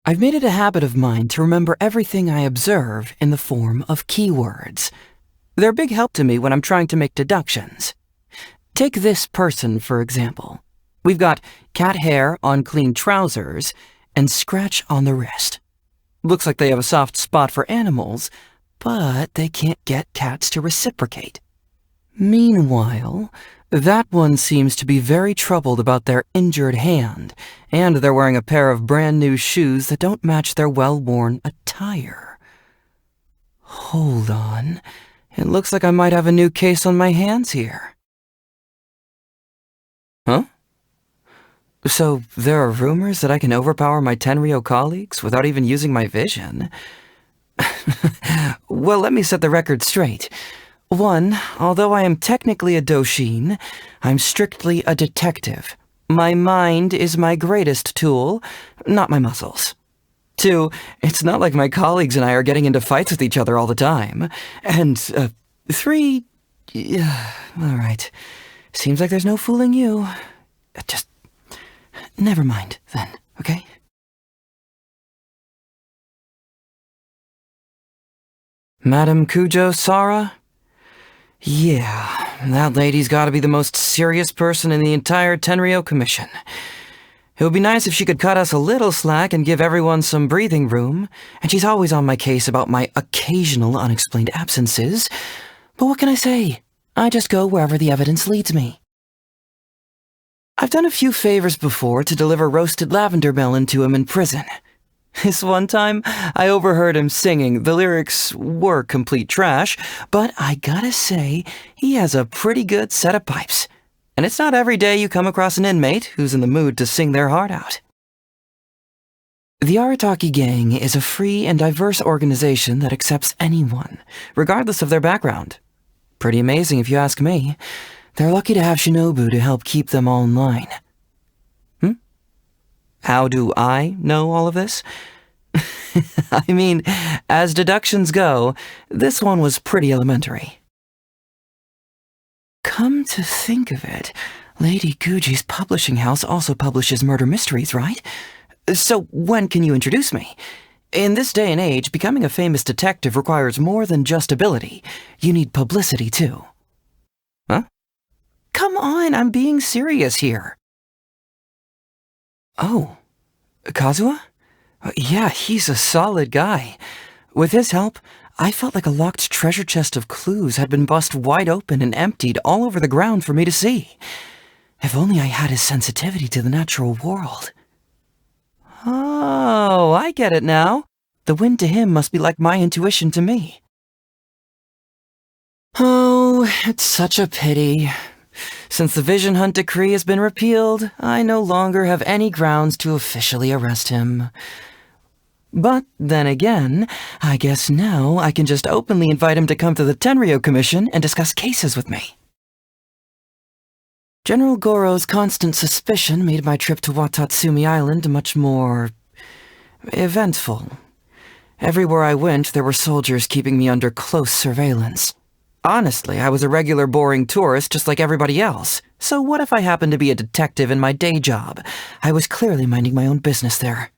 I've made it a habit of mine to remember everything I observe in the form of keywords. They're a big help to me when I'm trying to make deductions. Take this person, for example. We've got cat hair on clean trousers and scratch on the wrist. Looks like they have a soft spot for animals, but they can't get cats to reciprocate. Meanwhile, that one seems to be very troubled about their injured hand, and they're wearing a pair of brand new shoes that don't match their well-worn attire. Hold on. It looks like I might have a new case on my hands here. Huh? So there are rumors that I can overpower my Tenryou colleagues without even using my vision? Well, let me set the record straight. 1, although I am technically a doshin, I'm strictly a detective. My mind is my greatest tool, not my muscles. 2, it's not like my colleagues and I are getting into fights with each other all the time. And 3, alright. Seems like there's no fooling you. Just never mind then, okay? Madam Kujou, Sara? Yeah, that lady's gotta be the most serious person in the entire Tenryou Commission. It would be nice if she could cut us a little slack and give everyone some breathing room, and she's always on my case about my occasional unexplained absences. But what can I say? I just go wherever the evidence leads me. I've done a few favors before to deliver roasted lavender melon to him in prison. This one time, I overheard him singing. The lyrics were complete trash, but I gotta say, he has a pretty good set of pipes. And it's not every day you come across an inmate who's in the mood to sing their heart out. The Arataki gang is a free and diverse organization that accepts anyone, regardless of their background. Pretty amazing if you ask me. They're lucky to have Shinobu to help keep them all in line. How do I know all of this? I mean, as deductions go, this one was pretty elementary. Come to think of it, Lady Guji's publishing house also publishes murder mysteries, right? So when can you introduce me? In this day and age, becoming a famous detective requires more than just ability. You need publicity, too. Huh? Come on, I'm being serious here. Oh, Kazuha? Yeah, he's a solid guy. With his help, I felt like a locked treasure chest of clues had been bust wide open and emptied all over the ground for me to see. If only I had his sensitivity to the natural world. Oh, I get it now. The wind to him must be like my intuition to me. Oh, it's such a pity. Since the Vision Hunt decree has been repealed, I no longer have any grounds to officially arrest him. But then again, I guess now I can just openly invite him to come to the Tenryou Commission and discuss cases with me. General Gorou's constant suspicion made my trip to Watatsumi Island much more eventful. Everywhere I went, there were soldiers keeping me under close surveillance. Honestly, I was a regular boring tourist just like everybody else. So what if I happened to be a detective in my day job? I was clearly minding my own business there.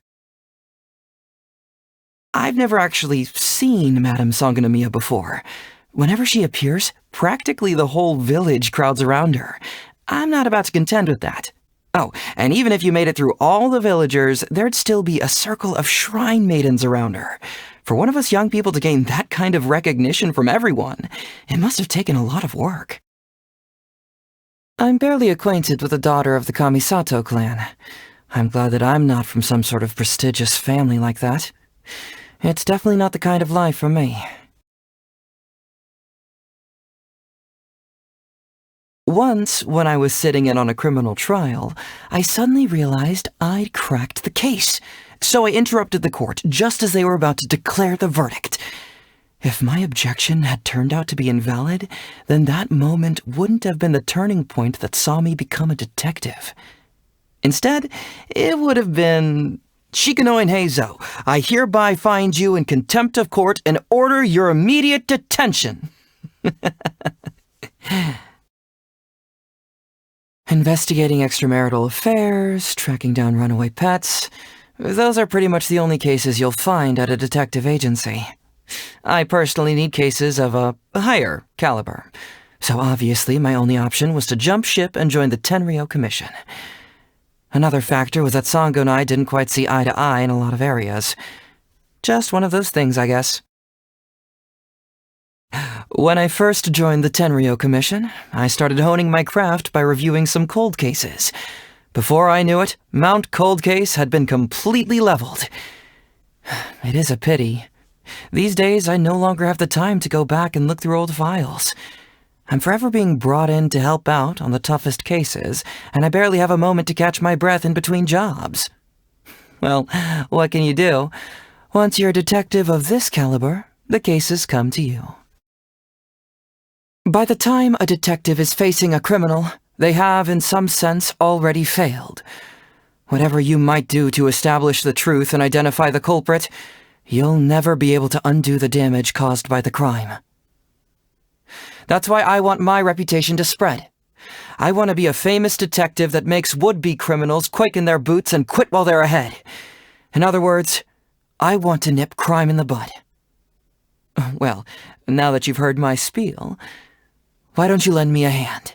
I've never actually seen Madame Sangonomiya before. Whenever she appears, practically the whole village crowds around her. I'm not about to contend with that. Oh, and even if you made it through all the villagers, there'd still be a circle of shrine maidens around her. For one of us young people to gain that kind of recognition from everyone, it must have taken a lot of work. I'm barely acquainted with the daughter of the Kamisato clan. I'm glad that I'm not from some sort of prestigious family like that. It's definitely not the kind of life for me. Once, when I was sitting in on a criminal trial, I suddenly realized I'd cracked the case. So I interrupted the court just as they were about to declare the verdict. If my objection had turned out to be invalid, then that moment wouldn't have been the turning point that saw me become a detective. Instead, it would have been, Shikanoin Heizou, I hereby find you in contempt of court and order your immediate detention. Investigating extramarital affairs, tracking down runaway pets. Those are pretty much the only cases you'll find at a detective agency. I personally need cases of a higher caliber, so obviously my only option was to jump ship and join the Tenryou Commission. Another factor was that Sango and I didn't quite see eye to eye in a lot of areas. Just one of those things, I guess. When I first joined the Tenryou Commission, I started honing my craft by reviewing some cold cases. Before I knew it, Mount Cold Case had been completely leveled. It is a pity. These days, I no longer have the time to go back and look through old files. I'm forever being brought in to help out on the toughest cases, and I barely have a moment to catch my breath in between jobs. Well, what can you do? Once you're a detective of this caliber, the cases come to you. By the time a detective is facing a criminal, they have, in some sense, already failed. Whatever you might do to establish the truth and identify the culprit, you'll never be able to undo the damage caused by the crime. That's why I want my reputation to spread. I want to be a famous detective that makes would-be criminals quake in their boots and quit while they're ahead. In other words, I want to nip crime in the bud. Well, now that you've heard my spiel, why don't you lend me a hand?